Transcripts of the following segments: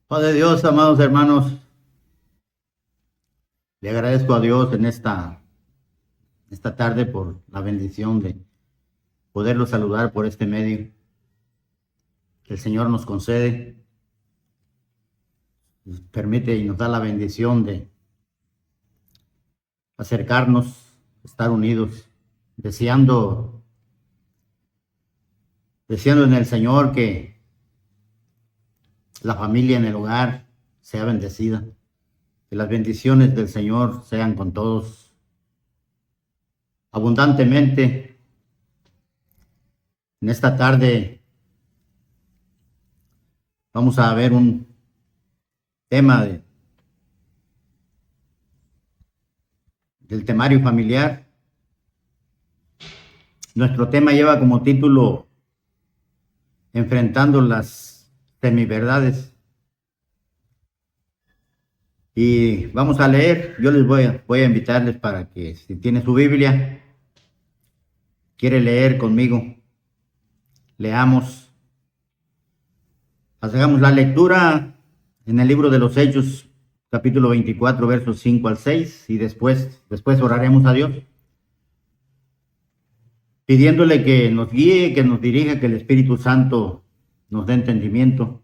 Padre Dios, amados hermanos, le agradezco a Dios en esta tarde por la bendición de poderlo saludar por este medio que el Señor nos concede, nos permite y nos da la bendición de acercarnos, estar unidos, deseando en el Señor que la familia en el hogar sea bendecida, que las bendiciones del Señor sean con todos abundantemente. En esta tarde vamos a ver un tema del temario familiar. Nuestro tema lleva como título Enfrentando las semiverdades. Y vamos a leer. Yo les voy a invitarles para que, si tiene su Biblia, quiere leer conmigo, leamos. Hagamos la lectura en el libro de los Hechos, capítulo 24, versos 5 al 6, y después oraremos a Dios, pidiéndole que nos guíe, que nos dirija, que el Espíritu Santo nos dé entendimiento,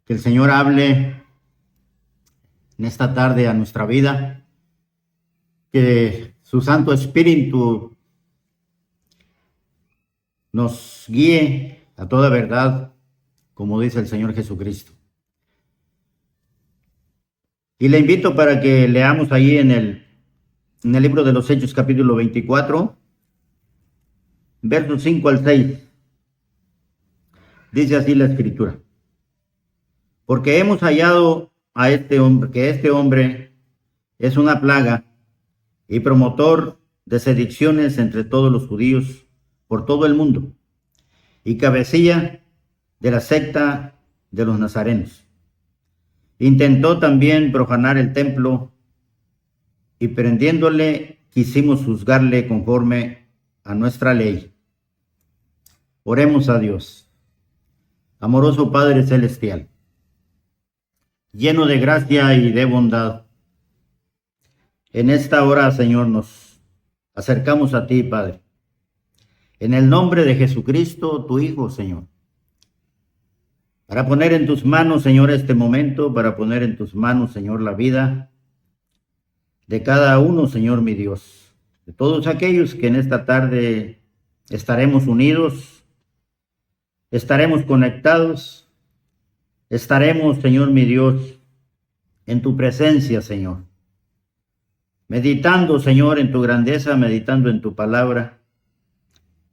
que el Señor hable en esta tarde a nuestra vida, que su Santo Espíritu nos guíe a toda verdad, como dice el Señor Jesucristo. Y le invito para que leamos ahí en el libro de los Hechos, capítulo 24, versos 5 al 6. Dice así la Escritura: porque hemos hallado a este hombre, que este hombre es una plaga y promotor de sedicciones entre todos los judíos por todo el mundo, y cabecilla de la secta de los nazarenos. Intentó también profanar el templo, y prendiéndole quisimos juzgarle conforme a nuestra ley. Oremos a Dios. Amoroso Padre Celestial, lleno de gracia y de bondad, en esta hora, Señor, nos acercamos a ti, Padre, en el nombre de Jesucristo, tu Hijo, Señor, para poner en tus manos, Señor, este momento, para poner en tus manos, Señor, la vida de cada uno, Señor, mi Dios, de todos aquellos que en esta tarde estaremos unidos, estaremos conectados, estaremos, Señor, mi Dios, en tu presencia, Señor, meditando, Señor, en tu grandeza, meditando en tu palabra.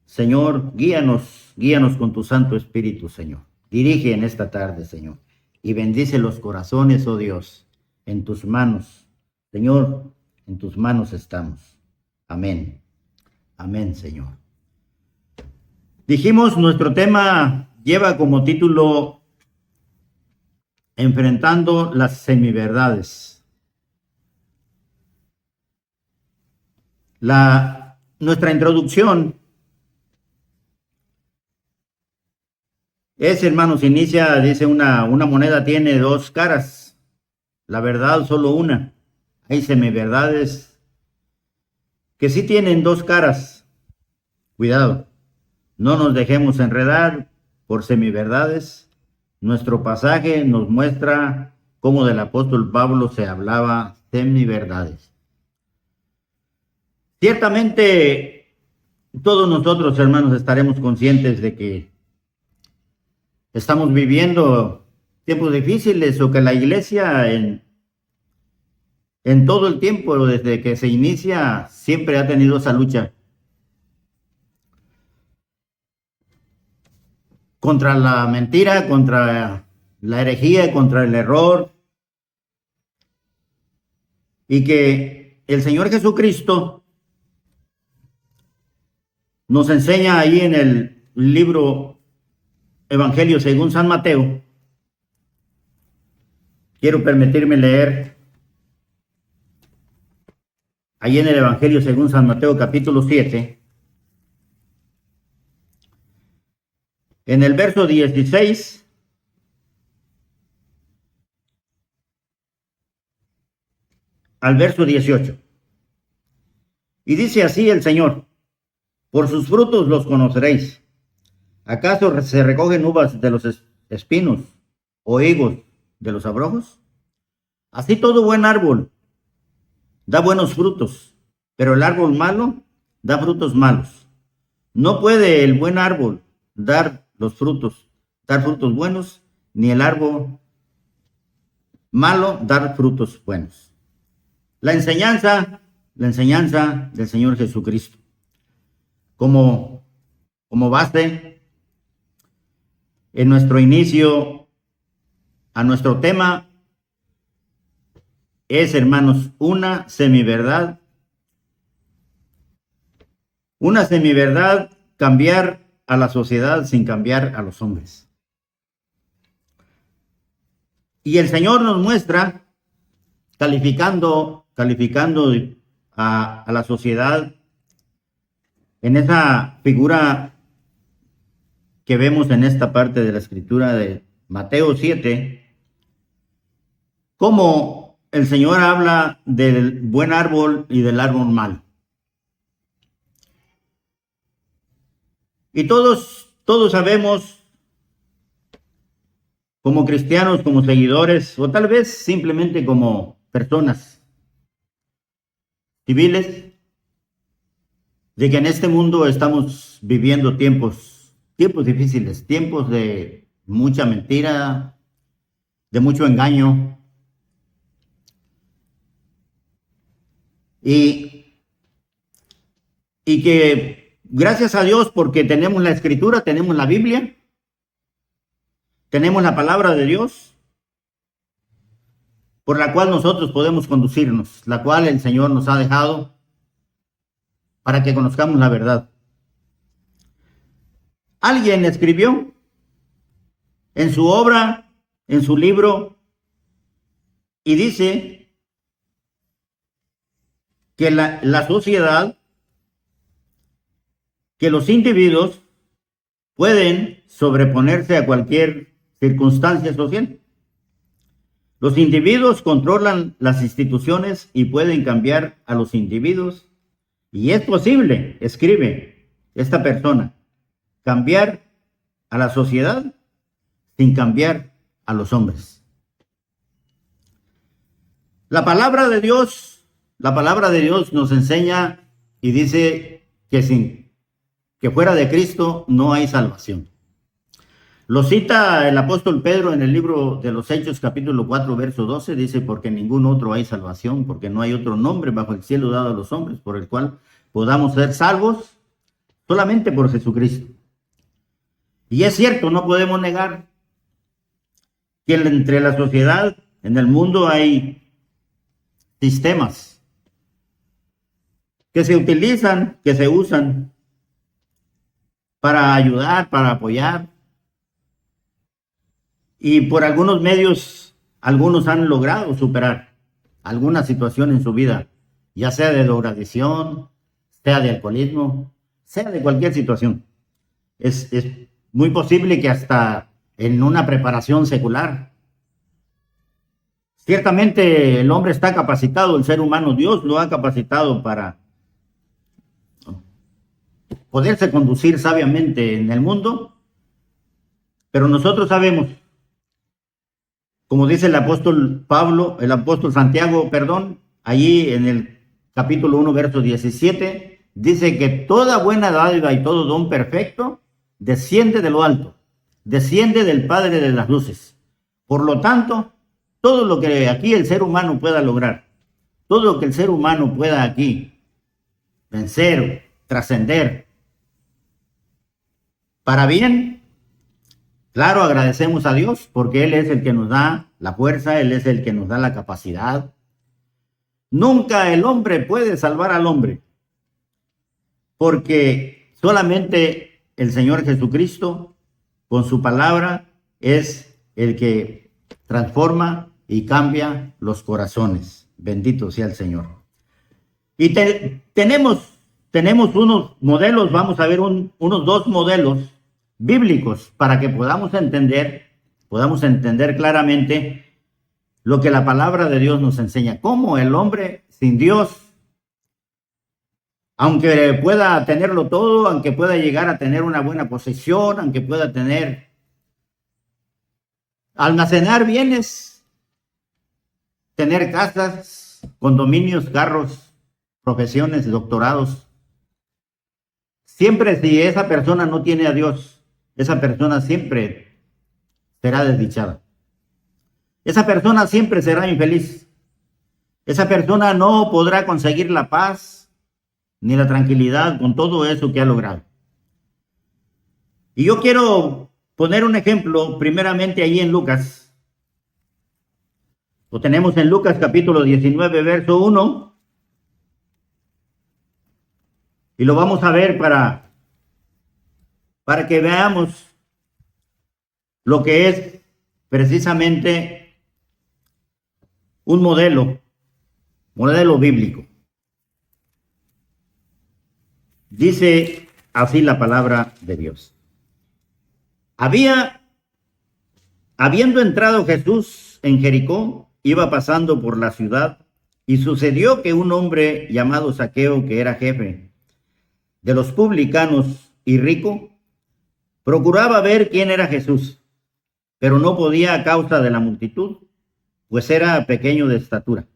Señor, guíanos con tu Santo Espíritu, Señor. Dirige en esta tarde, Señor, y bendice los corazones, oh Dios, en tus manos. Señor, en tus manos estamos. Amén. Amén, Señor. Dijimos, nuestro tema lleva como título Enfrentando las semiverdades. Nuestra introducción es, hermanos, inicia, dice, una moneda tiene dos caras, la verdad solo una. Hay semiverdades que sí tienen dos caras. Cuidado, no nos dejemos enredar por semiverdades. Nuestro pasaje nos muestra cómo del apóstol Pablo se hablaba semiverdades. Ciertamente, todos nosotros, hermanos, estaremos conscientes de que estamos viviendo tiempos difíciles, o que la iglesia en todo el tiempo, desde que se inicia, siempre ha tenido esa lucha contra la mentira, contra la herejía, contra el error, y que el Señor Jesucristo nos enseña ahí en el libro Evangelio según San Mateo. Quiero permitirme leer ahí en el Evangelio según San Mateo, capítulo 7, en el verso 16 al verso 18. Y dice así el Señor: por sus frutos los conoceréis. ¿Acaso se recogen uvas de los espinos o higos de los abrojos? Así todo buen árbol da buenos frutos, pero el árbol malo da frutos malos. No puede el buen árbol dar frutos buenos, ni el árbol malo dar frutos buenos. La enseñanza del Señor Jesucristo como base en nuestro inicio a nuestro tema es, hermanos, una semiverdad, cambiar a la sociedad sin cambiar a los hombres. Y el Señor nos muestra, calificando a la sociedad en esa figura que vemos en esta parte de la escritura de Mateo 7, cómo el Señor habla del buen árbol y del árbol malo. Y todos sabemos, como cristianos, como seguidores, o tal vez simplemente como personas civiles, de que en este mundo estamos viviendo tiempos difíciles, tiempos de mucha mentira, de mucho engaño. Y que gracias a Dios, porque tenemos la Escritura, tenemos la Biblia, tenemos la palabra de Dios, por la cual nosotros podemos conducirnos, la cual el Señor nos ha dejado para que conozcamos la verdad. Alguien escribió en su obra, en su libro, y dice que la sociedad, que los individuos pueden sobreponerse a cualquier circunstancia social. Los individuos controlan las instituciones y pueden cambiar a los individuos. Y es posible, escribe esta persona, cambiar a la sociedad sin cambiar a los hombres. La palabra de Dios nos enseña y dice que fuera de Cristo no hay salvación. Lo cita el apóstol Pedro en el libro de los Hechos, capítulo 4, verso 12, dice: porque en ningún otro hay salvación, porque no hay otro nombre bajo el cielo dado a los hombres por el cual podamos ser salvos, solamente por Jesucristo. Y es cierto, no podemos negar que entre la sociedad, en el mundo, hay sistemas que se utilizan, que se usan para ayudar, para apoyar. Y por algunos medios, algunos han logrado superar alguna situación en su vida, ya sea de drogadicción, sea de alcoholismo, sea de cualquier situación. Es muy posible que hasta en una preparación secular. Ciertamente el hombre está capacitado, el ser humano, Dios lo ha capacitado para poderse conducir sabiamente en el mundo, pero nosotros sabemos, como dice el apóstol Santiago, allí en el capítulo 1, verso 17, dice que toda buena dádiva y todo don perfecto desciende de lo alto, desciende del Padre de las luces. Por lo tanto, todo lo que aquí el ser humano pueda lograr, todo lo que el ser humano pueda aquí vencer, trascender, para bien, claro, agradecemos a Dios porque Él es el que nos da la fuerza, Él es el que nos da la capacidad. Nunca el hombre puede salvar al hombre, porque solamente el Señor Jesucristo, con su palabra, es el que transforma y cambia los corazones. Bendito sea el Señor. Y tenemos unos modelos, vamos a ver unos dos modelos bíblicos para que podamos entender claramente lo que la palabra de Dios nos enseña, cómo el hombre sin Dios, aunque pueda tenerlo todo, aunque pueda llegar a tener una buena posesión, aunque pueda almacenar bienes, tener casas, condominios, carros, profesiones, doctorados, siempre si esa persona no tiene a Dios, esa persona siempre será desdichada. Esa persona siempre será infeliz. Esa persona no podrá conseguir la paz ni la tranquilidad con todo eso que ha logrado. Y yo quiero poner un ejemplo primeramente ahí en Lucas. Lo tenemos en Lucas capítulo 19, verso 1. Y lo vamos a ver para que veamos lo que es precisamente un modelo bíblico. Dice así la palabra de Dios. Habiendo entrado Jesús en Jericó, iba pasando por la ciudad, y sucedió que un hombre llamado Zaqueo, que era jefe de los publicanos y rico, procuraba ver quién era Jesús, pero no podía a causa de la multitud, pues era pequeño de estatura.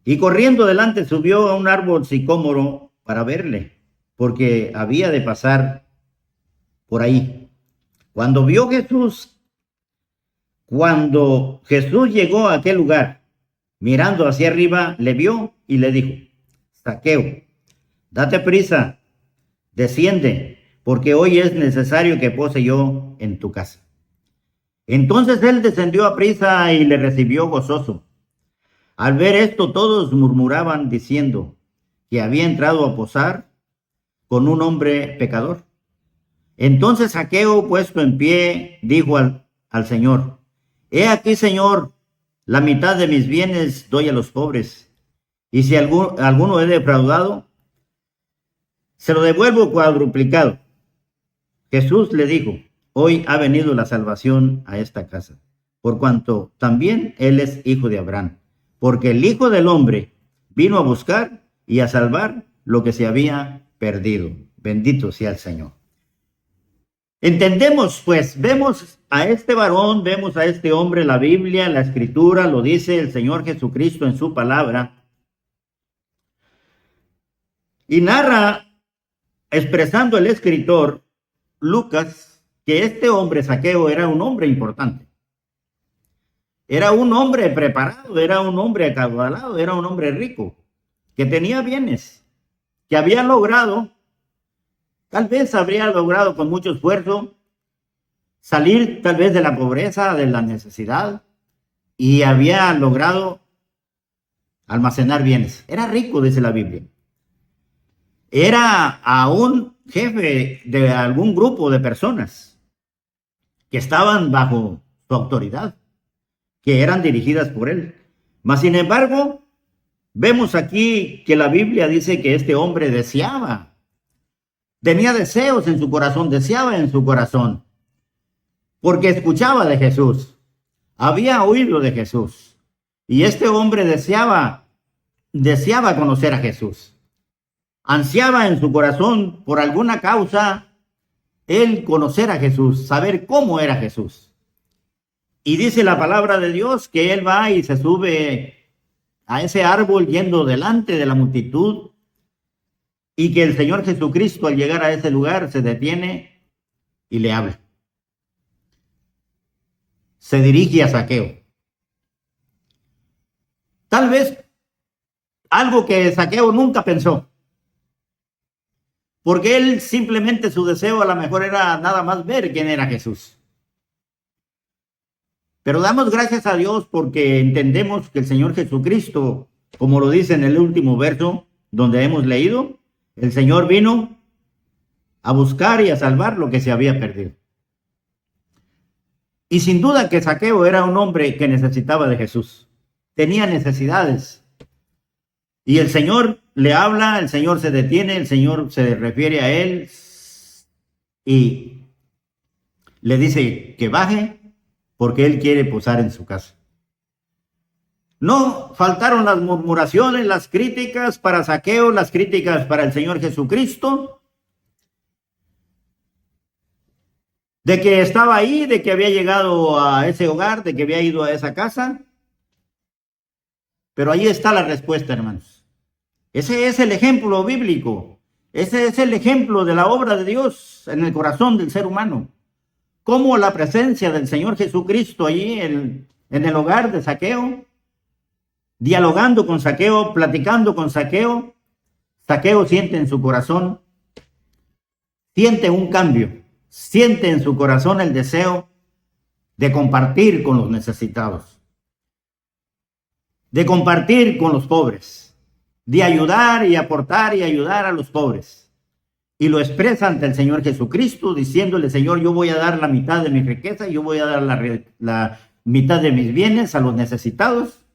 Y corriendo delante subió a un árbol sicómoro para verle, porque había de pasar por ahí. Cuando Jesús llegó a aquel lugar, mirando hacia arriba, le vio y le dijo: Zaqueo, date prisa, desciende, porque hoy es necesario que pose yo en tu casa. Entonces él descendió a prisa y le recibió gozoso. Al ver esto, todos murmuraban diciendo que había entrado a posar con un hombre pecador. Entonces Zaqueo, puesto en pie, dijo al Señor: He aquí, Señor, la mitad de mis bienes doy a los pobres, y si alguno he defraudado, se lo devuelvo cuadruplicado. Jesús le dijo: Hoy ha venido la salvación a esta casa, por cuanto también él es hijo de Abraham, porque el Hijo del Hombre vino a buscar y a salvar lo que se había perdido. Bendito sea el Señor. Entendemos, pues, vemos a este varón, vemos a este hombre, la Biblia, la Escritura, lo dice el Señor Jesucristo en su palabra, y narra, expresando el escritor Lucas, que este hombre Zaqueo era un hombre importante. Era un hombre preparado, era un hombre acaudalado, era un hombre rico, que tenía bienes, que había logrado, tal vez habría logrado con mucho esfuerzo, salir tal vez de la pobreza, de la necesidad, y había logrado almacenar bienes. Era rico, dice la Biblia. Era aún jefe de algún grupo de personas que estaban bajo su autoridad, que eran dirigidas por él. Mas, sin embargo, vemos aquí que la Biblia dice que este hombre tenía deseos en su corazón, deseaba en su corazón, porque escuchaba de Jesús, había oído de Jesús, y este hombre deseaba conocer a Jesús, ansiaba en su corazón por alguna causa el conocer a Jesús, saber cómo era Jesús. Y dice la palabra de Dios que él va y se sube a ese árbol yendo delante de la multitud, y que el Señor Jesucristo, al llegar a ese lugar, se detiene y le habla. Se dirige a Zaqueo. Tal vez algo que Zaqueo nunca pensó, porque él simplemente, su deseo a lo mejor era nada más ver quién era Jesús. Pero damos gracias a Dios porque entendemos que el Señor Jesucristo, como lo dice en el último verso donde hemos leído, el Señor vino a buscar y a salvar lo que se había perdido. Y sin duda que Zaqueo era un hombre que necesitaba de Jesús. Tenía necesidades. Y el Señor le habla, el Señor se detiene, el Señor se refiere a él y le dice que baje porque él quiere posar en su casa. No faltaron las murmuraciones, las críticas para Zaqueo, las críticas para el Señor Jesucristo, de que estaba ahí, de que había llegado a ese hogar, de que había ido a esa casa. Pero ahí está la respuesta, hermanos. Ese es el ejemplo bíblico. Ese es el ejemplo de la obra de Dios en el corazón del ser humano. Cómo la presencia del Señor Jesucristo allí en el hogar de Zaqueo, dialogando con Zaqueo, platicando con Zaqueo, Zaqueo siente en su corazón, siente un cambio, siente en su corazón el deseo de compartir con los necesitados, de compartir con los pobres, de ayudar y aportar y ayudar a los pobres. Y lo expresa ante el Señor Jesucristo, diciéndole: Señor, yo voy a dar la mitad de mi riqueza, yo voy a dar la mitad de mis bienes a los necesitados,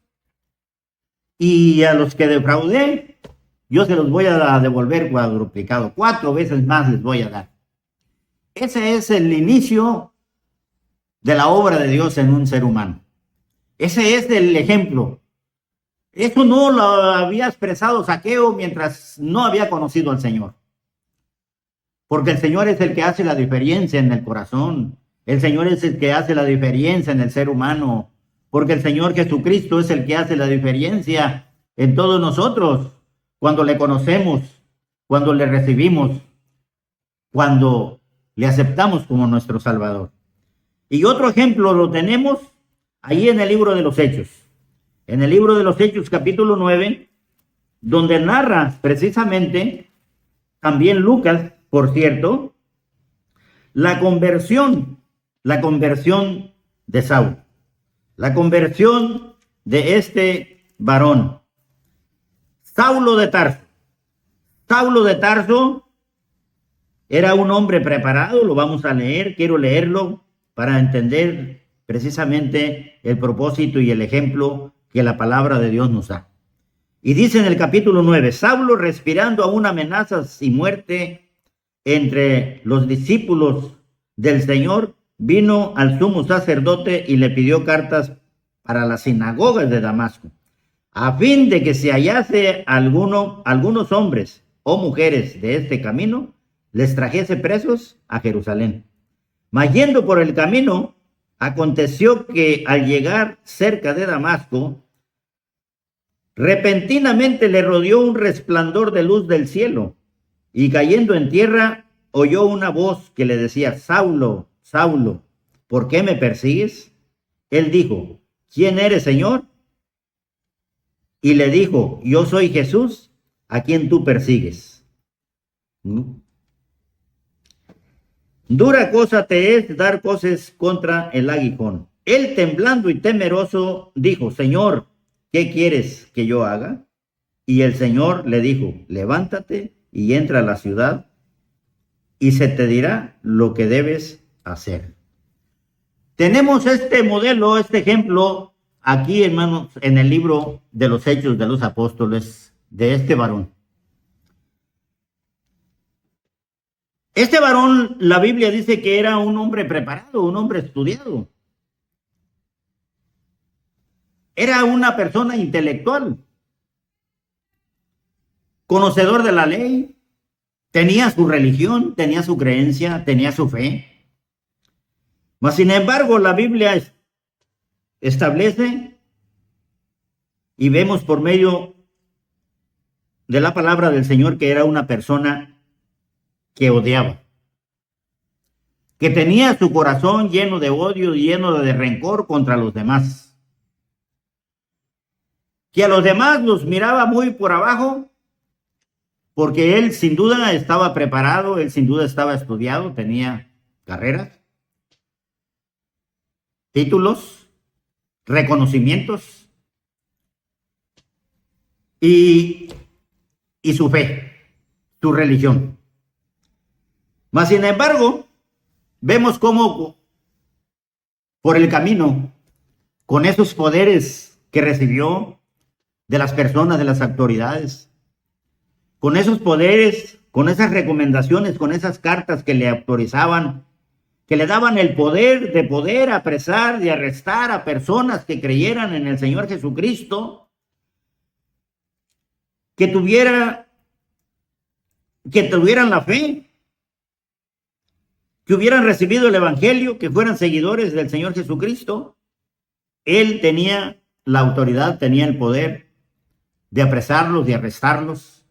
y a los que defraudé, yo se los voy a devolver cuadruplicado, 4 veces más les voy a dar. Ese es el inicio de la obra de Dios en un ser humano. Ese es el ejemplo. Eso no lo había expresado Zaqueo mientras no había conocido al Señor. Porque el Señor es el que hace la diferencia en el corazón. El Señor es el que hace la diferencia en el ser humano. Porque el Señor Jesucristo es el que hace la diferencia en todos nosotros. Cuando le conocemos, cuando le recibimos, cuando le aceptamos como nuestro Salvador. Y otro ejemplo lo tenemos ahí en el libro de los Hechos. En el libro de los Hechos, capítulo 9, donde narra precisamente, también Lucas, por cierto, la conversión de Saulo, la conversión de este varón, Saulo de Tarso. Saulo de Tarso era un hombre preparado, lo vamos a leer, quiero leerlo para entender precisamente el propósito y el ejemplo que la palabra de Dios nos da. Y dice en el capítulo 9, Saulo, respirando aún amenazas y muerte entre los discípulos del Señor, vino al sumo sacerdote y le pidió cartas para las sinagogas de Damasco, a fin de que si hallase algunos hombres o mujeres de este camino, les trajese presos a Jerusalén. Mas yendo por el camino, aconteció que al llegar cerca de Damasco, repentinamente le rodeó un resplandor de luz del cielo, y cayendo en tierra, oyó una voz que le decía: Saulo, Saulo, ¿por qué me persigues? Él dijo: ¿quién eres, Señor? Y le dijo: yo soy Jesús, a quien tú persigues. Dura cosa te es dar cosas contra el aguijón. Él, temblando y temeroso, dijo: Señor, ¿qué quieres que yo haga? Y el Señor le dijo: levántate y entra a la ciudad, y se te dirá lo que debes hacer. Tenemos este modelo, este ejemplo, aquí, hermanos, en el libro de los Hechos de los Apóstoles, de este varón. Este varón, la Biblia dice que era un hombre preparado, un hombre estudiado. Era una persona intelectual, conocedor de la ley, tenía su religión, tenía su creencia, tenía su fe. Mas, sin embargo, la Biblia establece, y vemos por medio de la palabra del Señor, que era una persona que odiaba, que tenía su corazón lleno de odio, lleno de rencor contra los demás, que a los demás los miraba muy por abajo, porque él sin duda estaba preparado, él sin duda estaba estudiado, tenía carreras, títulos, reconocimientos y su fe, su religión. Mas, sin embargo, vemos cómo por el camino, con esos poderes que recibió de las personas, de las autoridades, con esos poderes, con esas recomendaciones, con esas cartas que le autorizaban que le daban el poder de poder apresar y arrestar a personas que creyeran en el Señor Jesucristo, que tuvieran la fe, que hubieran recibido el Evangelio, que fueran seguidores del Señor Jesucristo. Él tenía la autoridad, tenía el poder de apresarlos, de arrestarlos.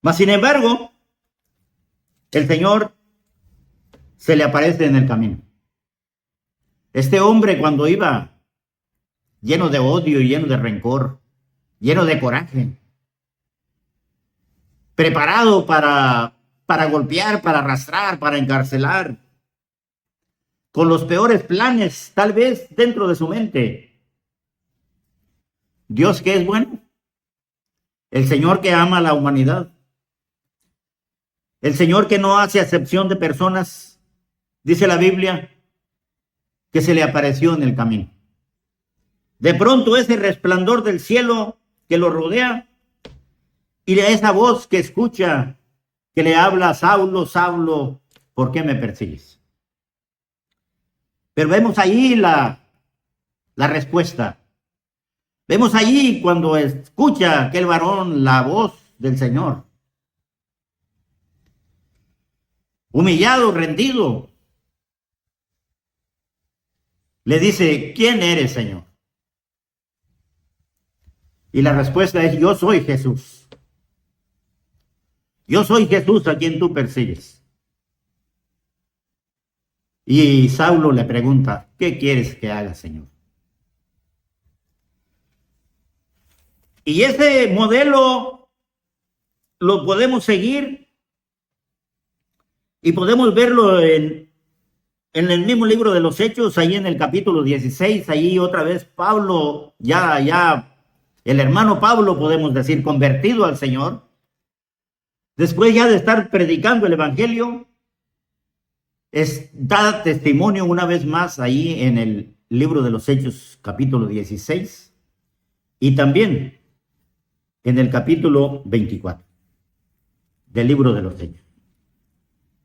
Mas, sin embargo, el Señor se le aparece en el camino. Este hombre, cuando iba lleno de odio y lleno de rencor, lleno de coraje, preparado para golpear, para arrastrar, para encarcelar, con los peores planes tal vez dentro de su mente. Dios, que es bueno, el Señor que ama a la humanidad, el Señor que no hace acepción de personas, dice la Biblia, que se le apareció en el camino. De pronto ese resplandor del cielo que lo rodea y esa voz que escucha, que le habla: Saulo, Saulo, ¿por qué me persigues? Pero vemos ahí la respuesta. Vemos allí cuando escucha aquel varón la voz del Señor. Humillado, rendido, le dice: ¿quién eres, Señor? Y la respuesta es: yo soy Jesús. Yo soy Jesús a quien tú persigues. Y Saulo le pregunta: ¿qué quieres que haga, Señor? Y ese modelo lo podemos seguir y podemos verlo en el mismo libro de los Hechos, ahí en el capítulo 16, ahí otra vez Pablo, ya el hermano Pablo, podemos decir, convertido al Señor, después ya de estar predicando el Evangelio, da testimonio una vez más ahí en el libro de los Hechos, capítulo 16, y también en el capítulo 24 del libro de los Hechos.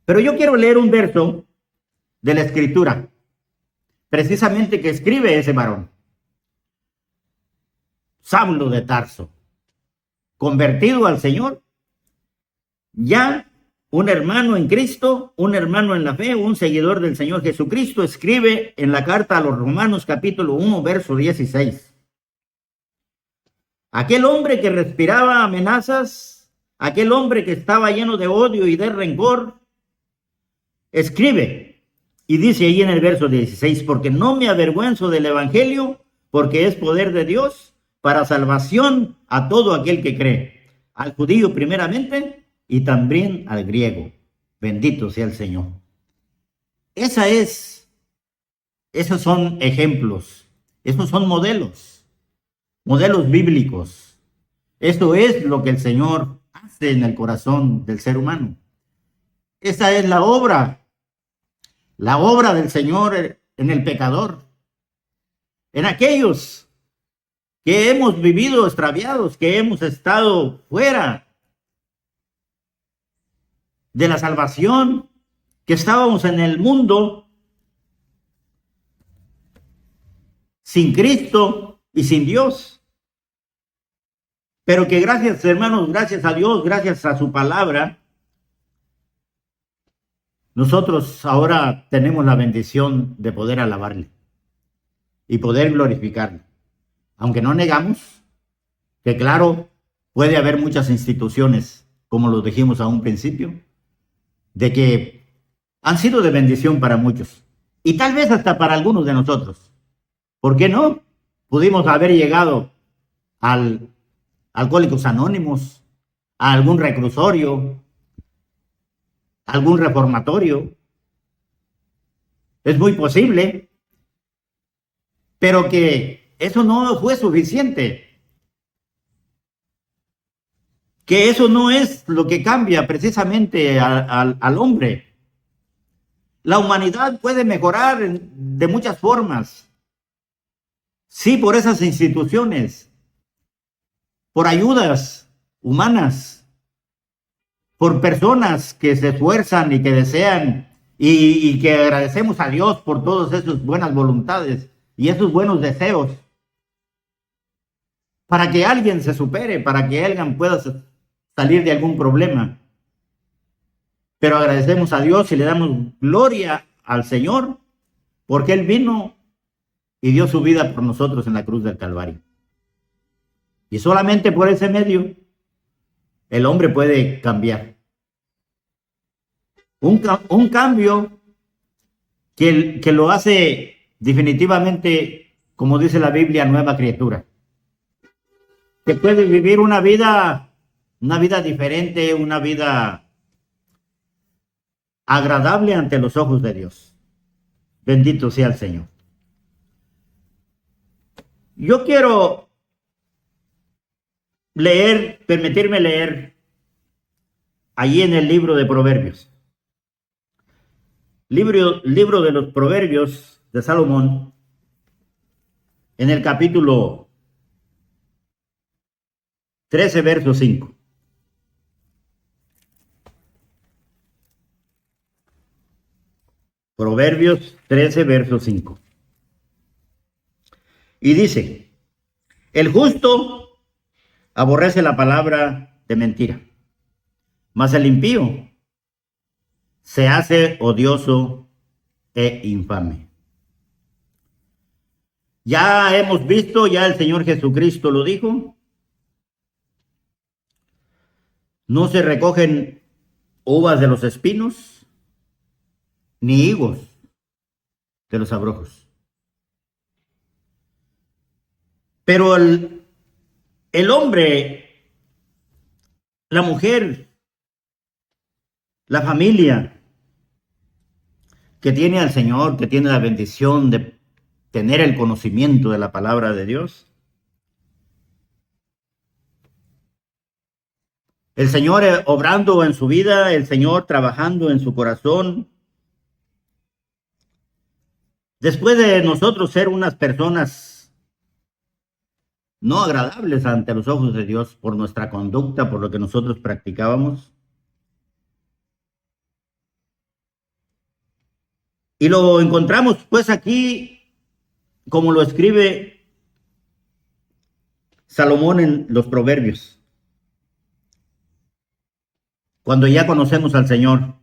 Pero yo quiero leer un verso de la Escritura, precisamente que escribe ese varón, Saulo de Tarso, convertido al Señor, ya un hermano en Cristo, un hermano en la fe, un seguidor del Señor Jesucristo, escribe en la carta a los Romanos capítulo 1, verso 16. Aquel hombre que respiraba amenazas, aquel hombre que estaba lleno de odio y de rencor, escribe y dice ahí en el verso 16: porque no me avergüenzo del Evangelio, porque es poder de Dios para salvación a todo aquel que cree, al judío primeramente y también al griego. Bendito sea el Señor. Esos son ejemplos, esos son modelos bíblicos. Esto es lo que el Señor hace en el corazón del ser humano. Esa es la obra del Señor en el pecador, en aquellos que hemos vivido extraviados, que hemos estado fuera de la salvación, que estábamos en el mundo sin Cristo y sin Dios. Pero que gracias, hermanos, gracias a Dios, gracias a su palabra, nosotros ahora tenemos la bendición de poder alabarle y poder glorificarle. Aunque no negamos que, claro, puede haber muchas instituciones, como lo dijimos a un principio, de que han sido de bendición para muchos y tal vez hasta para algunos de nosotros. ¿Por qué no? Pudimos haber llegado al Alcohólicos Anónimos, a algún reclusorio, algún reformatorio. Es muy posible, pero que eso no fue suficiente, que eso no es lo que cambia precisamente al hombre. La humanidad puede mejorar de muchas formas, sí, por esas instituciones, por ayudas humanas, por personas que se esfuerzan y que desean y que agradecemos a Dios por todas esas buenas voluntades y esos buenos deseos para que alguien se supere, para que alguien pueda salir de algún problema. Pero agradecemos a Dios y le damos gloria al Señor porque Él vino y dio su vida por nosotros en la cruz del Calvario. Y solamente por ese medio el hombre puede cambiar. Un cambio que lo hace definitivamente, como dice la Biblia, nueva criatura. Que puede vivir una vida diferente, una vida agradable ante los ojos de Dios. Bendito sea el Señor. Yo quiero permitirme leer allí en el libro de Proverbios. Libro de los Proverbios de Salomón, en el capítulo 13, verso 5. Proverbios 13, verso 5. Y dice, el justo aborrece la palabra de mentira, mas el impío se hace odioso e infame. Ya hemos visto, ya el Señor Jesucristo lo dijo, no se recogen uvas de los espinos, ni higos de los abrojos. Pero el hombre, la mujer, la familia que tiene al Señor, que tiene la bendición de tener el conocimiento de la palabra de Dios, el Señor obrando en su vida, el Señor trabajando en su corazón, después de nosotros ser unas personas no agradables ante los ojos de Dios por nuestra conducta, por lo que nosotros practicábamos, y lo encontramos pues aquí, como lo escribe Salomón en los Proverbios. Cuando ya conocemos al Señor,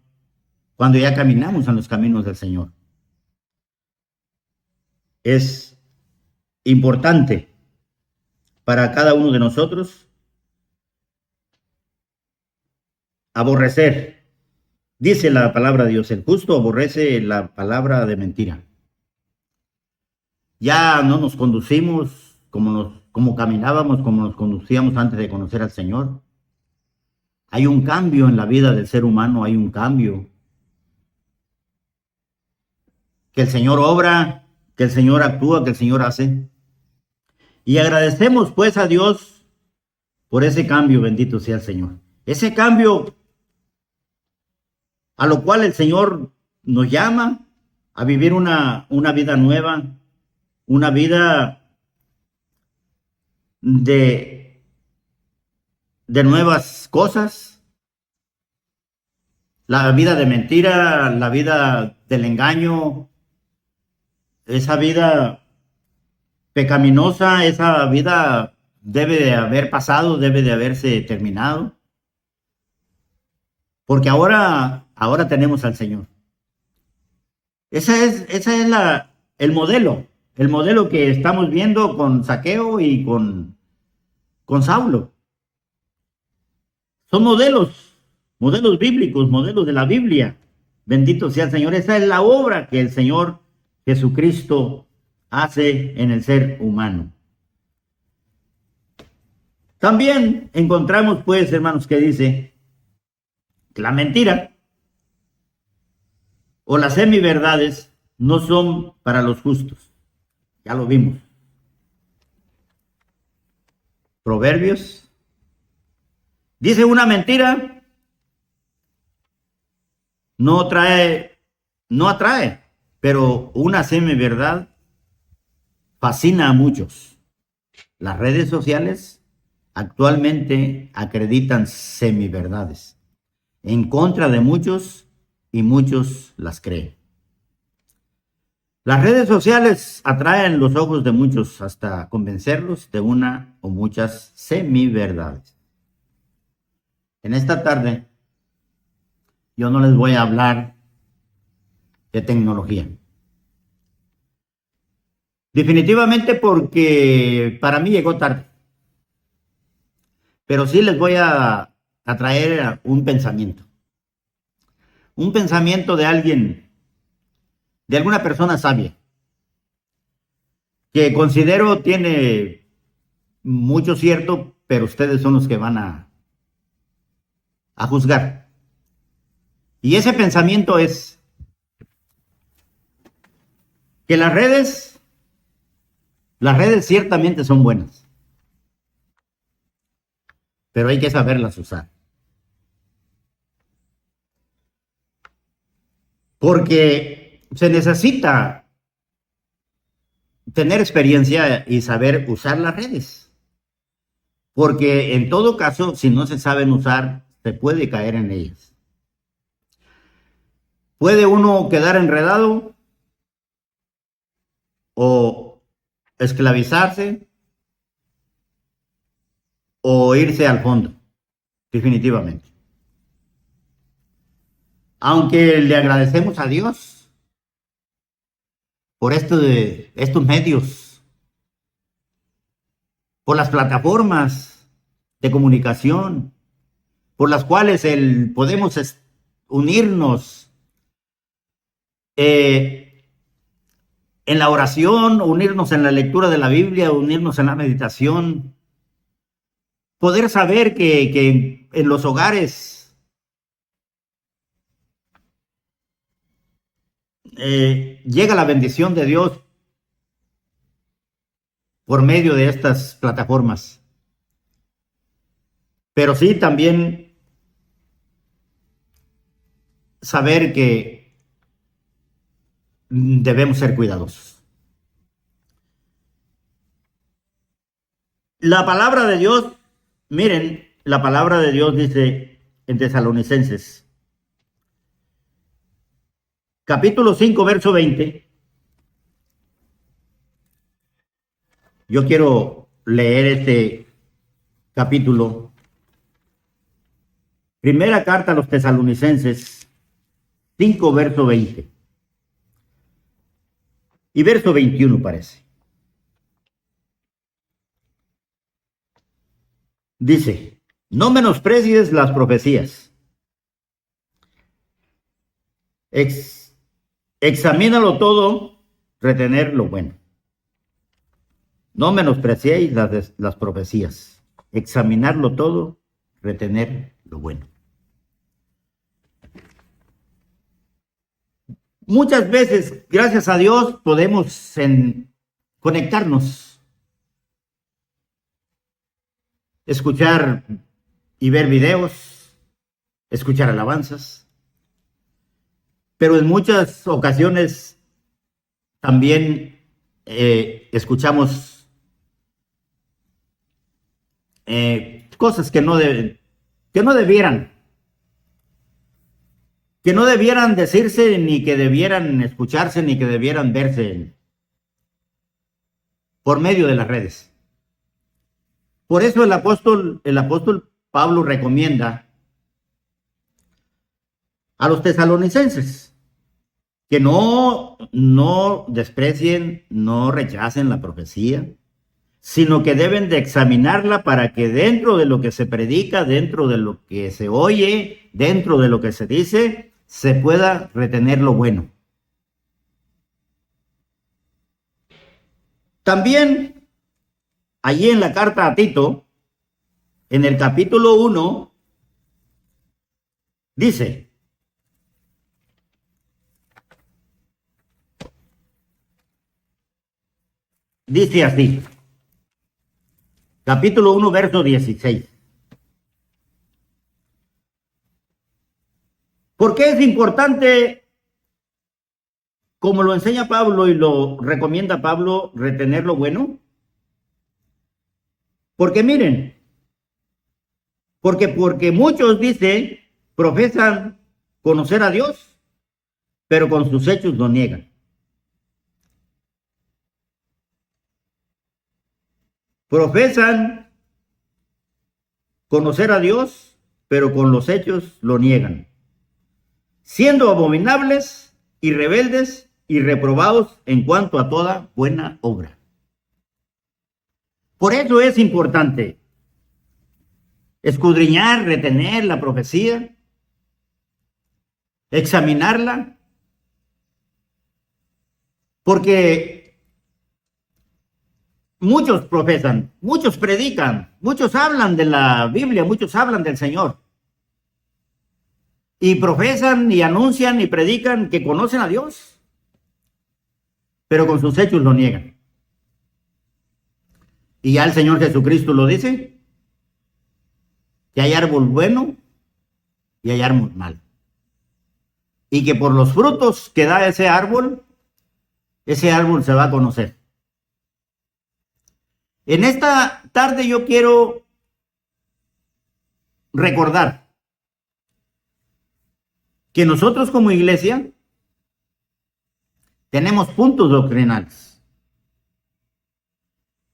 cuando ya caminamos en los caminos del Señor, es importante para cada uno de nosotros aborrecer. Dice la palabra de Dios, el justo aborrece la palabra de mentira. Ya no nos conducimos como caminábamos, como nos conducíamos antes de conocer al Señor. Hay un cambio en la vida del ser humano, hay un cambio. Que el Señor obra, que el Señor actúa, que el Señor hace. Y agradecemos pues a Dios por ese cambio, bendito sea el Señor. Ese cambio a lo cual el Señor nos llama a vivir una vida nueva, una vida de nuevas cosas, la vida de mentira, la vida del engaño, esa vida pecaminosa, esa vida debe de haber pasado, debe de haberse terminado, porque ahora tenemos al Señor. Esa es el modelo que estamos viendo con Zaqueo y con Saulo. Son modelos bíblicos, modelos de la Biblia. Bendito sea el Señor. Esa es la obra que el Señor Jesucristo hace en el ser humano. También encontramos, pues, hermanos, que dice que la mentira o las semiverdades no son para los justos. Ya lo vimos. Proverbios dice: una mentira no atrae, pero una semiverdad fascina a muchos. Las redes sociales actualmente acreditan semiverdades. en contra de muchos y muchos las creen. Las redes sociales atraen los ojos de muchos hasta convencerlos de una o muchas semiverdades. En esta tarde yo no les voy a hablar de tecnología. Definitivamente porque para mí llegó tarde. Pero sí les voy a traer un pensamiento. Un pensamiento de alguien, de alguna persona sabia, que considero tiene mucho cierto, pero ustedes son los que van a juzgar. Y ese pensamiento es que las redes ciertamente son buenas, pero hay que saberlas usar. Porque se necesita tener experiencia y saber usar las redes. Porque en todo caso, si no se saben usar, se puede caer en ellas. Puede uno quedar enredado o esclavizarse o irse al fondo, definitivamente. Aunque le agradecemos a Dios por estos medios, por las plataformas de comunicación, por las cuales podemos unirnos en la oración, unirnos en la lectura de la Biblia, unirnos en la meditación, poder saber que en los hogares llega la bendición de Dios por medio de estas plataformas. Pero sí también saber que debemos ser cuidadosos. La palabra de Dios, miren, la palabra de Dios dice en Tesalonicenses, capítulo 5, verso 20. Yo quiero leer este capítulo. Primera carta a los Tesalonicenses, 5, verso 20. Y verso 21 parece. Dice, no menosprecies las profecías. Examínalo todo, retener lo bueno. No menospreciéis las profecías. Examinarlo todo, retener lo bueno. Muchas veces, gracias a Dios, podemos conectarnos, escuchar y ver videos, escuchar alabanzas, pero en muchas ocasiones también escuchamos cosas que no debieran decirse, ni que debieran escucharse, ni que debieran verse por medio de las redes. Por eso el apóstol Pablo recomienda a los tesalonicenses que no desprecien, no rechacen la profecía, sino que deben de examinarla para que dentro de lo que se predica, dentro de lo que se oye, dentro de lo que se dice, se pueda retener lo bueno. También, allí en la carta a Tito, en el capítulo 1, dice, así, capítulo 1, verso 16. ¿Por qué es importante, como lo enseña Pablo y lo recomienda Pablo, retener lo bueno? Porque miren, porque muchos dicen profesan conocer a Dios, pero con sus hechos lo niegan. Profesan conocer a Dios, pero con los hechos lo niegan, siendo abominables y rebeldes y reprobados en cuanto a toda buena obra. Por eso es importante escudriñar, retener la profecía, examinarla, porque muchos profesan, muchos predican, muchos hablan de la Biblia, muchos hablan del Señor. Y profesan y anuncian y predican que conocen a Dios, pero con sus hechos lo niegan. Y ya el Señor Jesucristo lo dice, que hay árbol bueno y hay árbol malo. Y que por los frutos que da ese árbol se va a conocer. En esta tarde yo quiero recordar que nosotros como iglesia tenemos puntos doctrinales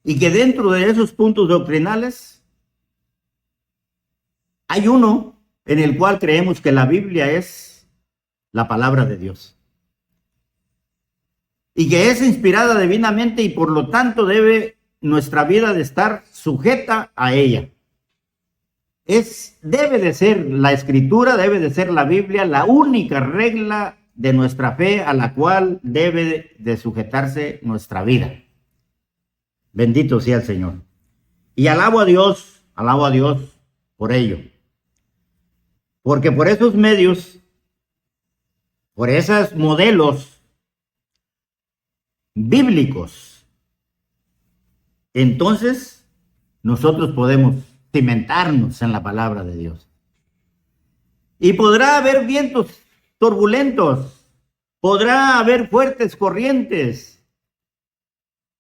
y que dentro de esos puntos doctrinales hay uno en el cual creemos que la Biblia es la palabra de Dios y que es inspirada divinamente y por lo tanto debe nuestra vida de estar sujeta a ella. Debe de ser la Escritura, debe de ser la Biblia la única regla de nuestra fe a la cual debe de sujetarse nuestra vida. Bendito sea el Señor. Y alabo a Dios por ello. Porque por esos medios, por esos modelos bíblicos, entonces nosotros podemos cimentarnos en la palabra de Dios. Y podrá haber vientos turbulentos, podrá haber fuertes corrientes,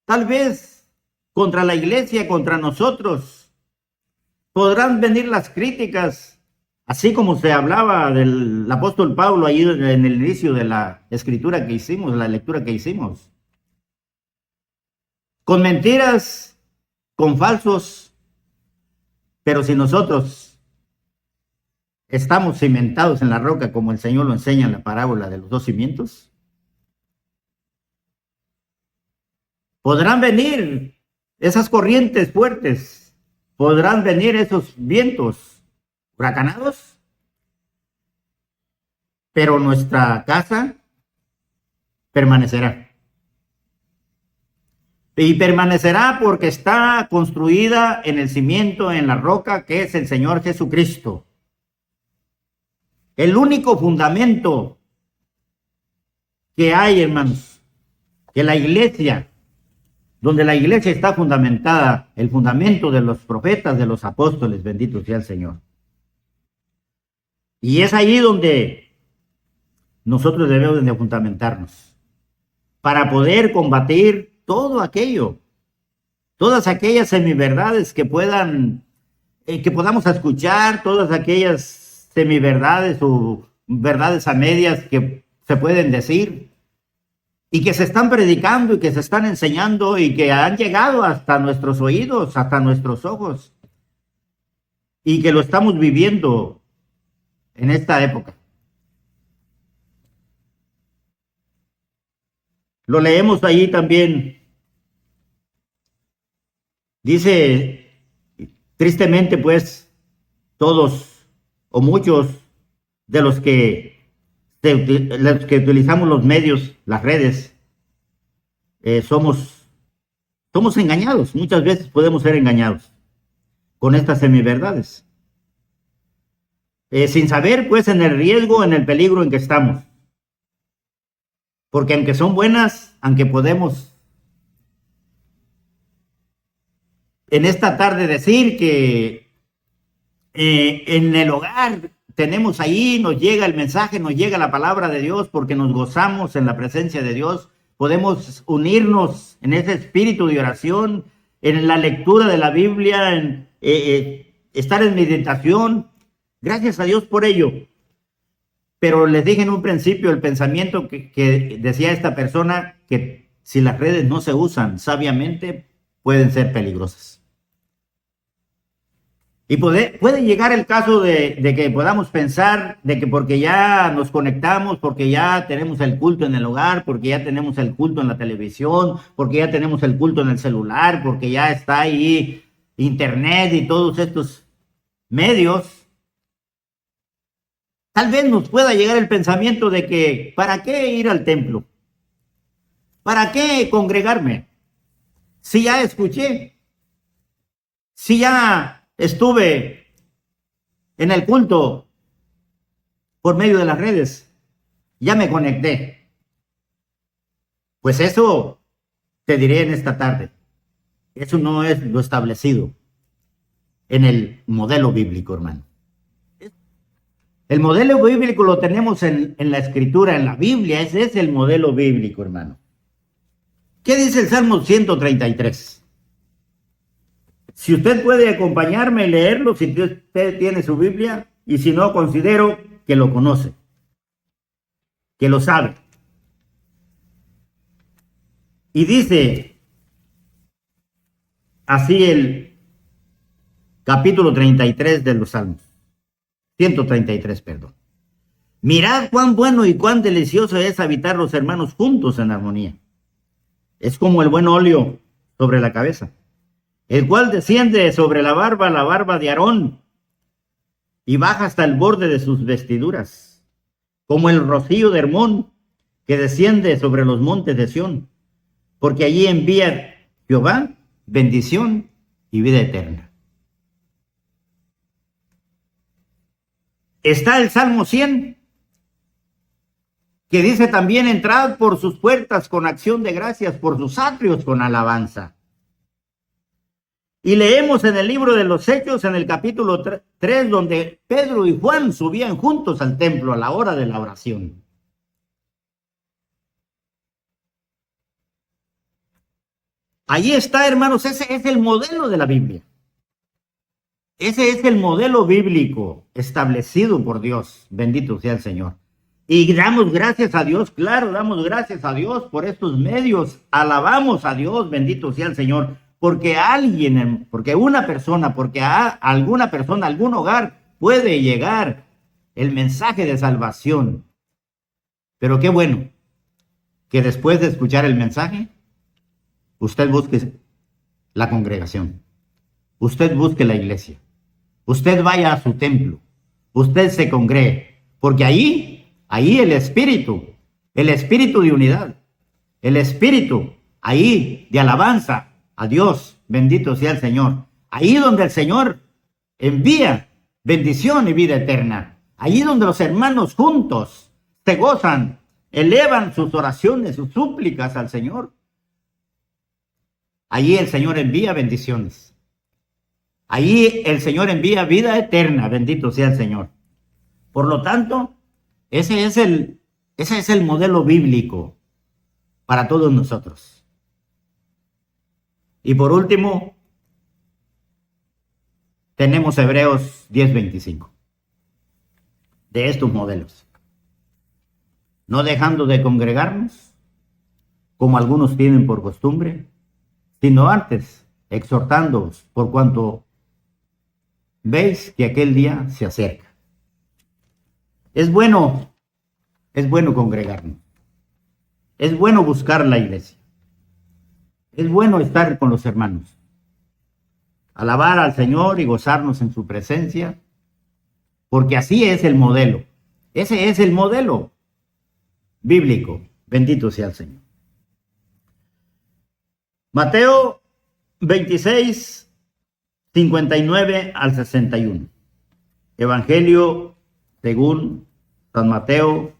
tal vez contra la iglesia, contra nosotros, podrán venir las críticas, así como se hablaba del apóstol Pablo ahí en el inicio de la escritura que hicimos, la lectura que hicimos, con mentiras, con falsos. Pero si nosotros estamos cimentados en la roca, como el Señor lo enseña en la parábola de los dos cimientos, podrán venir esas corrientes fuertes, podrán venir esos vientos huracanados, pero nuestra casa permanecerá. Y permanecerá porque está construida en el cimiento, en la roca, que es el Señor Jesucristo. El único fundamento que hay, hermanos, que la iglesia, donde la iglesia está fundamentada, el fundamento de los profetas, de los apóstoles, bendito sea el Señor. Y es allí donde nosotros debemos de fundamentarnos para poder combatir todo aquello, todas aquellas semiverdades que podamos escuchar, todas aquellas semiverdades o verdades a medias que se pueden decir y que se están predicando y que se están enseñando y que han llegado hasta nuestros oídos, hasta nuestros ojos y que lo estamos viviendo en esta época. Lo leemos ahí también. Dice, tristemente, pues, todos o muchos de los que utilizamos los medios, las redes, somos engañados. Muchas veces podemos ser engañados con estas semiverdades. Sin saber, pues, en el riesgo, en el peligro en que estamos. Porque aunque son buenas, aunque podemos en esta tarde decir que en el hogar tenemos ahí, nos llega el mensaje, nos llega la palabra de Dios porque nos gozamos en la presencia de Dios, podemos unirnos en ese espíritu de oración, en la lectura de la Biblia, en estar en meditación. Gracias a Dios por ello. pero les dije en un principio el pensamiento que decía esta persona, que si las redes no se usan sabiamente, pueden ser peligrosas. Y puede llegar el caso de que podamos pensar de que porque ya nos conectamos, porque ya tenemos el culto en el hogar, porque ya tenemos el culto en la televisión, porque ya tenemos el culto en el celular, porque ya está ahí internet y todos estos medios, tal vez nos pueda llegar el pensamiento de que ¿para qué ir al templo? ¿Para qué congregarme? Si ya escuché, si ya estuve en el culto por medio de las redes, ya me conecté. Pues eso te diré en esta tarde. Eso no es lo establecido en el modelo bíblico, hermano. El modelo bíblico lo tenemos en la escritura, en la Biblia. Ese es el modelo bíblico, hermano. ¿Qué dice el Salmo 133? Si usted puede acompañarme y leerlo, si usted tiene su Biblia, y si no, considero que lo conoce, que lo sabe. Y dice así el capítulo 33 de los Salmos, 133, perdón. Mirad cuán bueno y cuán delicioso es habitar los hermanos juntos en armonía. Es como el buen óleo sobre la cabeza, el cual desciende sobre la barba de Aarón, y baja hasta el borde de sus vestiduras, como el rocío de Hermón, que desciende sobre los montes de Sión, porque allí envía Jehová bendición y vida eterna. Está el Salmo 100, que dice también: entrad por sus puertas con acción de gracias, por sus atrios con alabanza. Y leemos en el libro de los Hechos, en el capítulo 3, donde Pedro y Juan subían juntos al templo a la hora de la oración. Allí está, hermanos, ese es el modelo de la Biblia. Ese es el modelo bíblico establecido por Dios. Bendito sea el Señor. Y damos gracias a Dios, claro, damos gracias a Dios por estos medios. Alabamos a Dios, bendito sea el Señor. Porque alguien, porque una persona, porque a alguna persona, algún hogar puede llegar el mensaje de salvación. Pero qué bueno que después de escuchar el mensaje, usted busque la congregación, usted busque la iglesia, usted vaya a su templo, usted se congregue, porque ahí el espíritu de unidad, el espíritu ahí de alabanza a Dios, bendito sea el Señor. Ahí donde el Señor envía bendición y vida eterna. Allí donde los hermanos juntos se gozan, elevan sus oraciones, sus súplicas al Señor. Allí el Señor envía bendiciones. Allí el Señor envía vida eterna, bendito sea el Señor. Por lo tanto, ese es el modelo bíblico para todos nosotros. Y por último, tenemos Hebreos 10:25. De estos modelos. No dejando de congregarnos, como algunos tienen por costumbre, sino antes exhortándoos por cuanto veis que aquel día se acerca. Es bueno congregarnos. Es bueno buscar la iglesia. Es bueno estar con los hermanos. Alabar al Señor y gozarnos en su presencia, porque así es el modelo. Ese es el modelo bíblico. Bendito sea el Señor. Mateo 26, 59 al 61. Evangelio según San Mateo,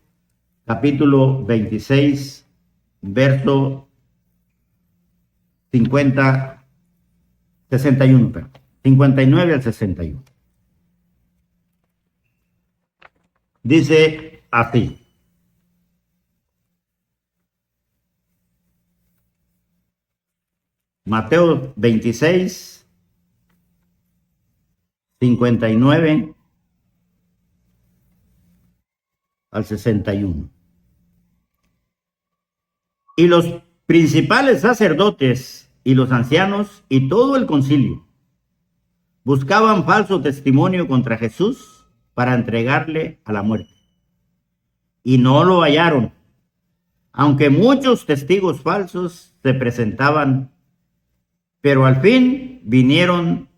capítulo 26, verso 59 al 61. Dice así: Mateo 26, 59 al 61. Y los principales sacerdotes y los ancianos y todo el concilio buscaban falso testimonio contra Jesús para entregarle a la muerte. Y no lo hallaron, aunque muchos testigos falsos se presentaban, pero al fin vinieron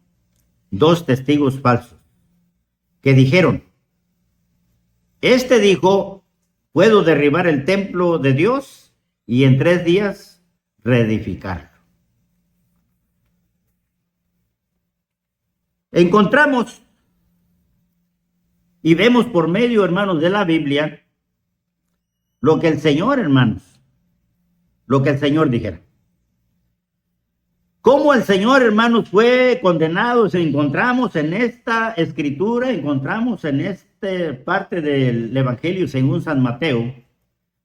2 testigos falsos que dijeron: este dijo, puedo derribar el templo de Dios y en 3 días reedificarlo. Encontramos y vemos por medio, hermanos, de la Biblia lo que el Señor, hermanos, lo que el Señor dijera. Cómo el Señor, hermanos, fue condenado. Encontramos en esta escritura, encontramos en esta parte del Evangelio según San Mateo,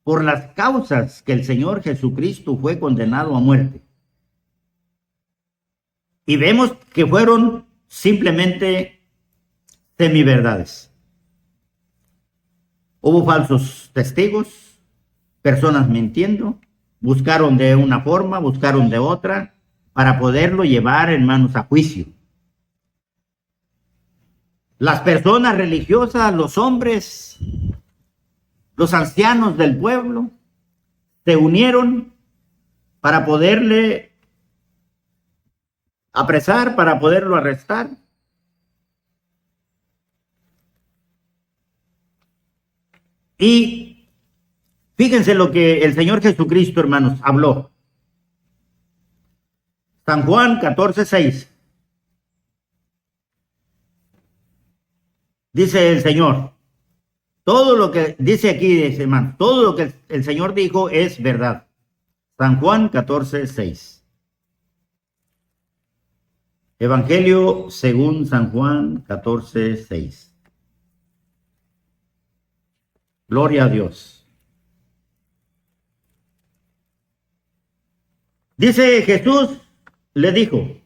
por las causas que el Señor Jesucristo fue condenado a muerte. Y vemos que fueron simplemente semiverdades. Hubo falsos testigos, personas mintiendo, buscaron de una forma, buscaron de otra, para poderlo llevar, hermanos, a juicio. Las personas religiosas, los hombres, los ancianos del pueblo, se unieron para poderle apresar, para poderlo arrestar. Y fíjense lo que el Señor Jesucristo, hermanos, habló. San Juan 14:6. Dice el Señor, todo lo que dice aquí, hermano, todo lo que el Señor dijo es verdad. San Juan 14:6. Evangelio según San Juan 14:6. Gloria a Dios. Dice Jesús, le dijo: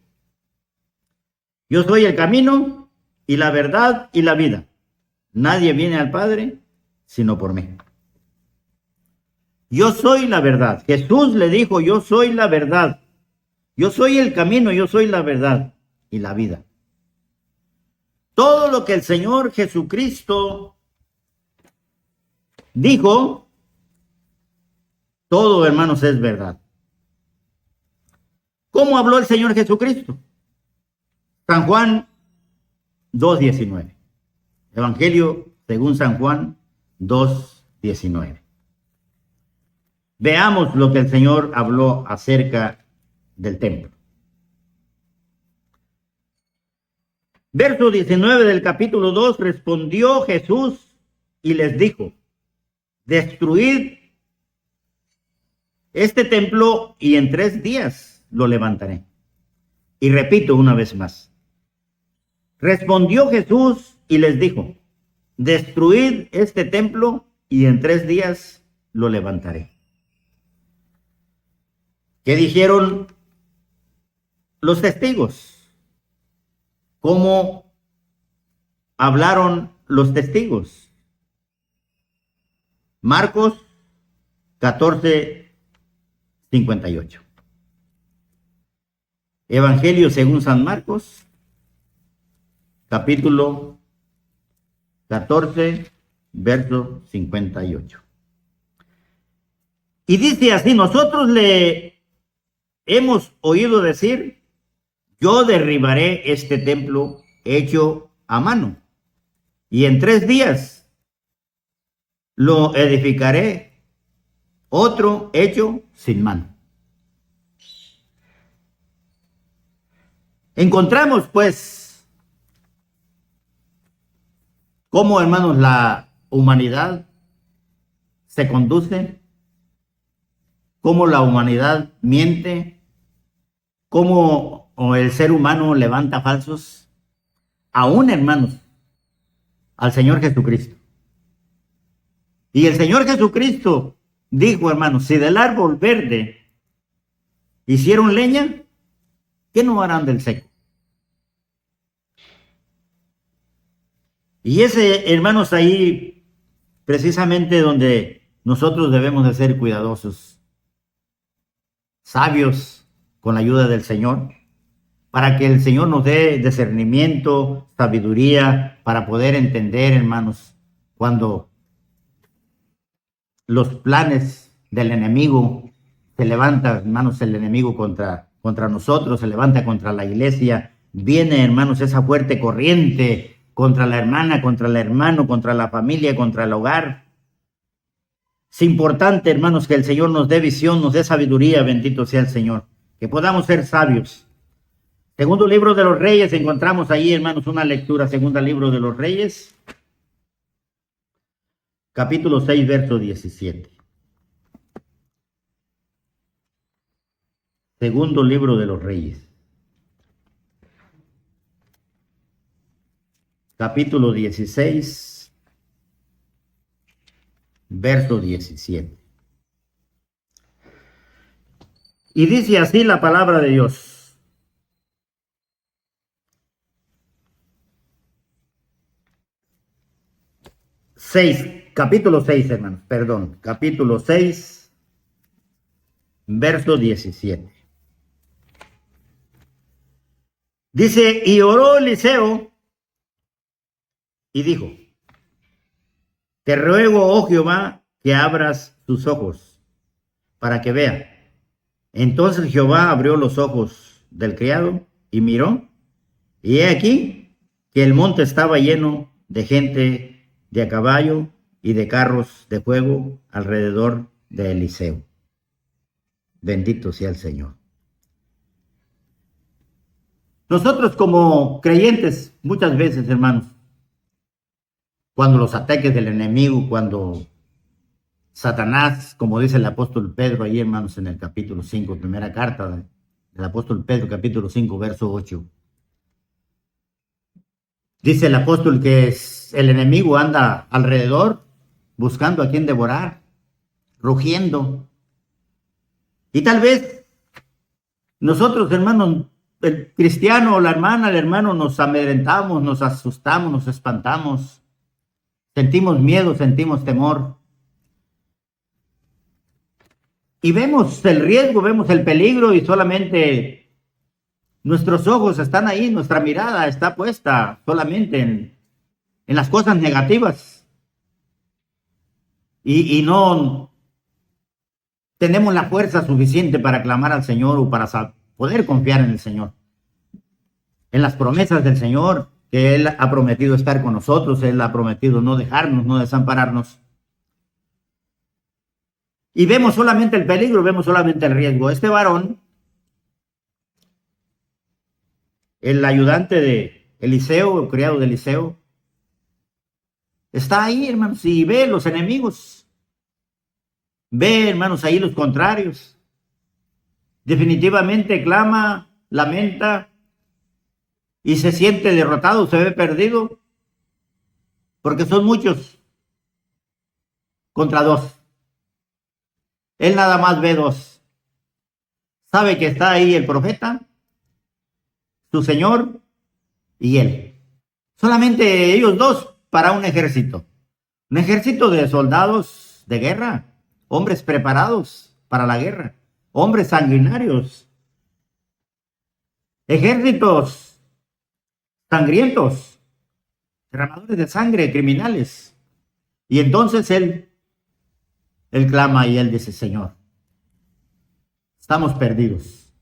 yo soy el camino y la verdad y la vida. Nadie viene al Padre sino por mí. Yo soy la verdad. Jesús le dijo: yo soy la verdad. Yo soy el camino, yo soy la verdad y la vida. Todo lo que el Señor Jesucristo dijo, todo, hermanos, es verdad. ¿Cómo habló el Señor Jesucristo? San Juan 2:19. Evangelio según San Juan 2:19. Veamos lo que el Señor habló acerca del templo. Verso 19 del capítulo 2, respondió Jesús y les dijo: destruid este templo y en 3 días lo levantaré. Y repito una vez más. Respondió Jesús y les dijo: destruid este templo y en 3 días lo levantaré. ¿Qué dijeron los testigos? ¿Cómo hablaron los testigos? Marcos 14:58. Evangelio según San Marcos, capítulo 14, verso 58. Y dice así: nosotros le hemos oído decir: yo derribaré este templo hecho a mano, y en 3 días lo edificaré, otro hecho sin mano. Encontramos, pues, cómo, hermanos, la humanidad se conduce, cómo la humanidad miente, cómo el ser humano levanta falsos, aún, hermanos, al Señor Jesucristo. Y el Señor Jesucristo dijo, hermanos: si del árbol verde hicieron leña, ¿qué no harán del seco? Y ese, hermanos, ahí precisamente donde nosotros debemos de ser cuidadosos, sabios con la ayuda del Señor, para que el Señor nos dé discernimiento, sabiduría, para poder entender, hermanos, cuando los planes del enemigo se levantan, hermanos, el enemigo contra nosotros, se levanta contra la iglesia, viene, hermanos, esa fuerte corriente contra la hermana, contra el hermano, contra la familia, contra el hogar. Es importante, hermanos, que el Señor nos dé visión, nos dé sabiduría, bendito sea el Señor, que podamos ser sabios. Segundo libro de los Reyes, encontramos ahí, hermanos, una lectura, segundo libro de los Reyes, capítulo 6, verso 17. Segundo libro de los Reyes, capítulo 16, verso 17. Y dice así la palabra de Dios. Capítulo 6, hermanos, perdón, capítulo 6, verso 17. Dice, y oró Eliseo y dijo, te ruego, oh Jehová, que abras tus ojos para que vea. Entonces Jehová abrió los ojos del criado y miró, y he aquí que el monte estaba lleno de gente de a caballo y de carros de fuego alrededor de Eliseo. Bendito sea el Señor. Nosotros como creyentes, muchas veces, hermanos, cuando los ataques del enemigo, cuando Satanás, como dice el apóstol Pedro ahí, hermanos, en el capítulo 5, primera carta del apóstol Pedro, capítulo 5, verso 8. Dice el apóstol que el enemigo anda alrededor buscando a quien devorar, rugiendo. Y tal vez nosotros, hermanos, el cristiano o la hermana, el hermano, nos amedrentamos, nos asustamos, nos espantamos, sentimos miedo, sentimos temor. Y vemos el riesgo, vemos el peligro y solamente nuestros ojos están ahí, nuestra mirada está puesta solamente en las cosas negativas. Y no tenemos la fuerza suficiente para clamar al Señor o para poder confiar en el Señor. En las promesas del Señor, que Él ha prometido estar con nosotros, Él ha prometido no dejarnos, no desampararnos. Y vemos solamente el peligro, vemos solamente el riesgo. Este varón, el ayudante de Eliseo, el criado de Eliseo, está ahí, hermanos, y ve los enemigos. Ve, hermanos, ahí los contrarios. Definitivamente clama, lamenta y se siente derrotado, se ve perdido, porque son muchos contra dos. Él nada más ve dos. Sabe que está ahí el profeta, su señor y él. Solamente ellos dos para un ejército. Un ejército de soldados de guerra, hombres preparados para la guerra, hombres sanguinarios, ejércitos sangrientos, derramadores de sangre, criminales. Y entonces él clama y él dice, Señor, estamos perdidos.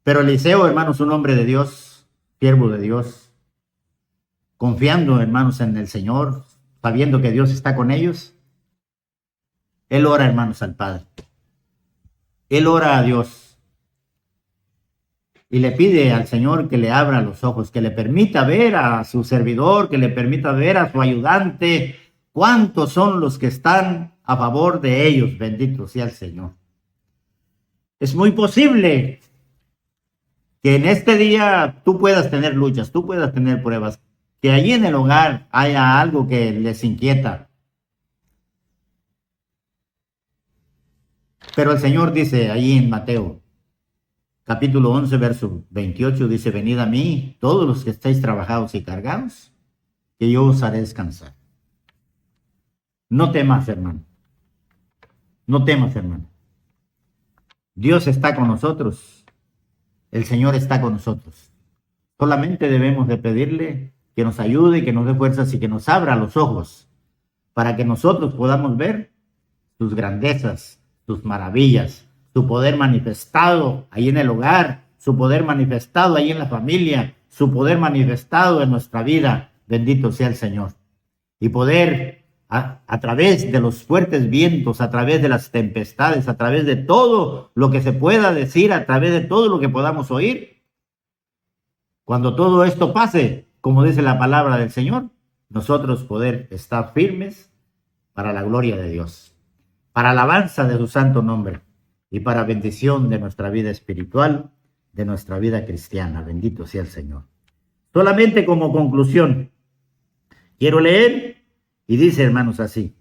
Pero Eliseo, hermanos, un hombre de Dios, siervo de Dios, confiando, hermanos, en el Señor, sabiendo que Dios está con ellos, él ora, hermanos, al Padre. Él ora a Dios y le pide al Señor que le abra los ojos, que le permita ver a su servidor, que le permita ver a su ayudante. ¿Cuántos son los que están a favor de ellos? Bendito sea el Señor. Es muy posible que en este día tú puedas tener luchas, tú puedas tener pruebas, que allí en el hogar haya algo que les inquieta. Pero el Señor dice allí en Mateo, capítulo 11, verso 28, dice, venid a mí, todos los que estáis trabajados y cargados, que yo os haré descansar. No temas, hermano. No temas, hermano. Dios está con nosotros. El Señor está con nosotros. Solamente debemos de pedirle que nos ayude, que nos dé fuerzas y que nos abra los ojos para que nosotros podamos ver sus grandezas, sus maravillas, su poder manifestado ahí en el hogar, su poder manifestado ahí en la familia, su poder manifestado en nuestra vida. Bendito sea el Señor. Y poder a través de los fuertes vientos, a través de las tempestades, a través de todo lo que se pueda decir, a través de todo lo que podamos oír, cuando todo esto pase, como dice la palabra del Señor, nosotros poder estar firmes para la gloria de Dios, para alabanza de su santo nombre y para bendición de nuestra vida espiritual, de nuestra vida cristiana. Bendito sea el Señor. Solamente como conclusión, quiero leer y dice, hermanos, así: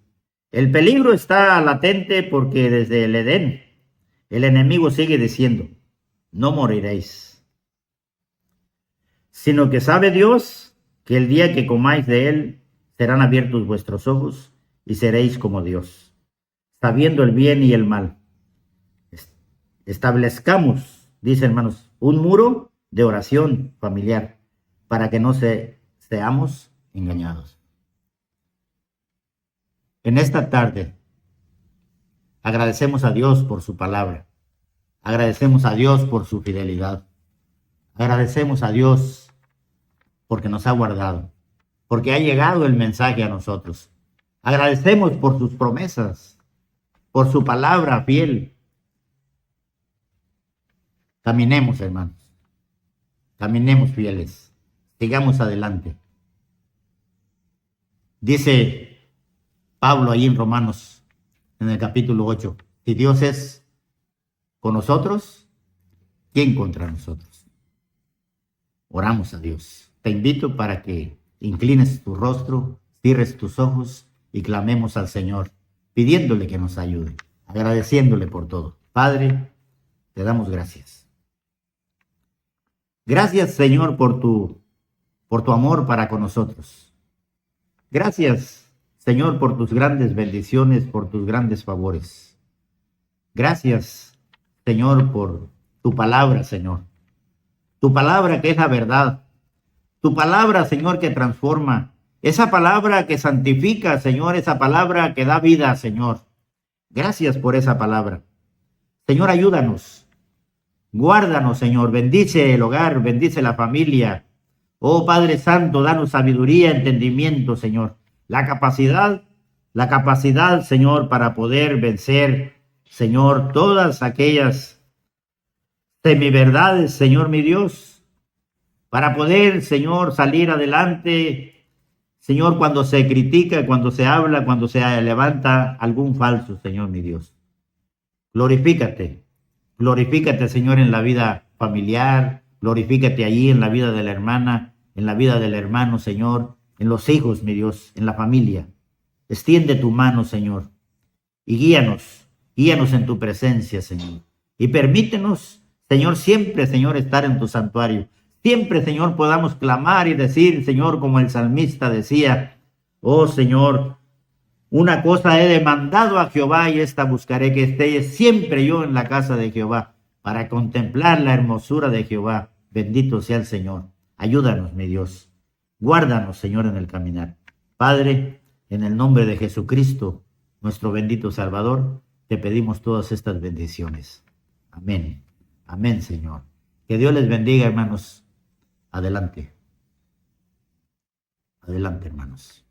el peligro está latente porque desde el Edén el enemigo sigue diciendo, no moriréis, sino que sabe Dios que el día que comáis de él serán abiertos vuestros ojos y seréis como Dios, sabiendo el bien y el mal. Establezcamos, dice, hermanos, un muro de oración familiar para que no seamos engañados. En esta tarde agradecemos a Dios por su palabra, agradecemos a Dios por su fidelidad, agradecemos a Dios porque nos ha guardado, porque ha llegado el mensaje a nosotros. Agradecemos por sus promesas, por su palabra fiel. Caminemos, hermanos, caminemos fieles, sigamos adelante. Dice Pablo ahí en Romanos, en el capítulo 8, si Dios es con nosotros, ¿quién contra nosotros? Oramos a Dios. Te invito para que inclines tu rostro, cierres tus ojos y clamemos al Señor, pidiéndole que nos ayude, agradeciéndole por todo. Padre, te damos gracias. Gracias, Señor, por tu amor para con nosotros. Gracias, Señor, por tus grandes bendiciones, por tus grandes favores. Gracias, Señor, por tu palabra, Señor. Tu palabra que es la verdad. Tu palabra, Señor, que transforma. Esa palabra que santifica, Señor. Esa palabra que da vida, Señor. Gracias por esa palabra. Señor, ayúdanos. Guárdanos, Señor. Bendice el hogar, bendice la familia. Oh Padre Santo, danos sabiduría, entendimiento, Señor. La capacidad, Señor, para poder vencer, Señor, todas aquellas semiverdades, Señor, mi Dios, para poder, Señor, salir adelante, Señor, cuando se critica, cuando se habla, cuando se levanta algún falso, Señor, mi Dios. Glorifícate, Señor, en la vida familiar, glorifícate allí en la vida de la hermana, en la vida del hermano, Señor, en los hijos, mi Dios, en la familia. Extiende tu mano, Señor, y guíanos en tu presencia, Señor. Y permítenos, Señor, siempre, Señor, estar en tu santuario. Siempre, Señor, podamos clamar y decir, Señor, como el salmista decía, oh Señor, una cosa he demandado a Jehová y esta buscaré, que esté siempre yo en la casa de Jehová para contemplar la hermosura de Jehová. Bendito sea el Señor. Ayúdanos, mi Dios. Guárdanos, Señor, en el caminar. Padre, en el nombre de Jesucristo, nuestro bendito Salvador, te pedimos todas estas bendiciones. Amén. Amén, Señor. Que Dios les bendiga, hermanos. Adelante. Adelante, hermanos.